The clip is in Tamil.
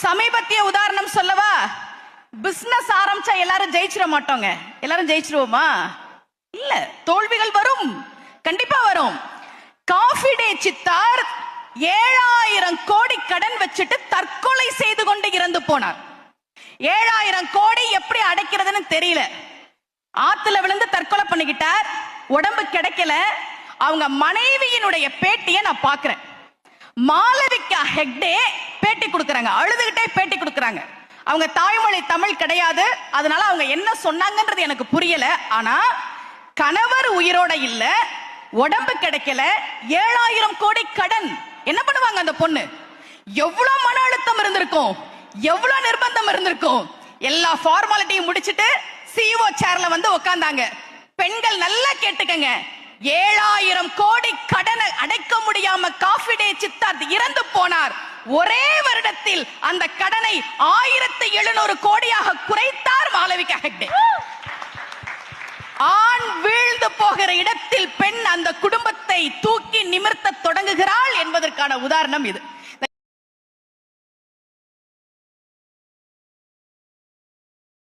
சமீபத்திய உதாரணம் சொல்லவா? பிசினஸ் ஆரம்பிச்சா எல்லாரும் ஜெயிச்சிட மாட்டோங்க. எல்லாரும் ஜெயிச்சிருவோமா? இல்ல, தோல்விகள் வரும், கண்டிப்பா வரும். காஃபி டே சித்தார் 7000 கோடி கடன் வச்சுட்டு தற்கொலை செய்து கொண்டு இறந்து போனார். 7000 கோடி எப்படி அடைக்கிறதுன்னு தெரியல. ஆத்துல விழுந்து தற்கொலை பண்ணிக்கிட்டார். உடம்பு கிடைக்கல. அவங்க மனைவியினுடைய பேட்டியை நான் பாக்குறேன். மாளவிகா ஹெக்டே பேட்டி கொடுக்கறாங்க, அழுதுகிட்டே பேட்டி கொடுக்கறாங்க. அவங்க தாய்மொழி தமிழ் கிடையாது, அதனால அவங்க என்ன சொன்னாங்கன்றது எனக்கு புரியல. ஆனா கணவர் உயிரோட இல்ல, உடம்பு கிடைக்கல, 7000 கோடி கடன். என்ன பண்ணுவாங்க அந்த பொண்ணு? எவ்வளவு மன அழுத்தம் இருந்திருக்கும், எவ்வளவு நிர்பந்தம் இருந்திருக்கும். எல்லா ஃபார்மாலிட்டியும் முடிச்சிட்டு சிஓ சேர்ல வந்து உட்கார்ந்தாங்க. பெண்கள் நல்லா கேட்டுக்கங்க, 7000 கோடி கடனை அடைக்க முடியாம காஃபி டே சித்தார்த் இறந்து போனார். ஒரே வருடத்தில் அந்த கடனை 1700 கோடியாக குறைத்தார் மாளவிகா ஹெக்டே. ஆண் வீழ்ந்து போகிற இடத்தில் பெண் அந்த குடும்பத்தை தூக்கி நிமிர்த்த தொடங்குகிறாள் என்பதற்கான உதாரணம் இது.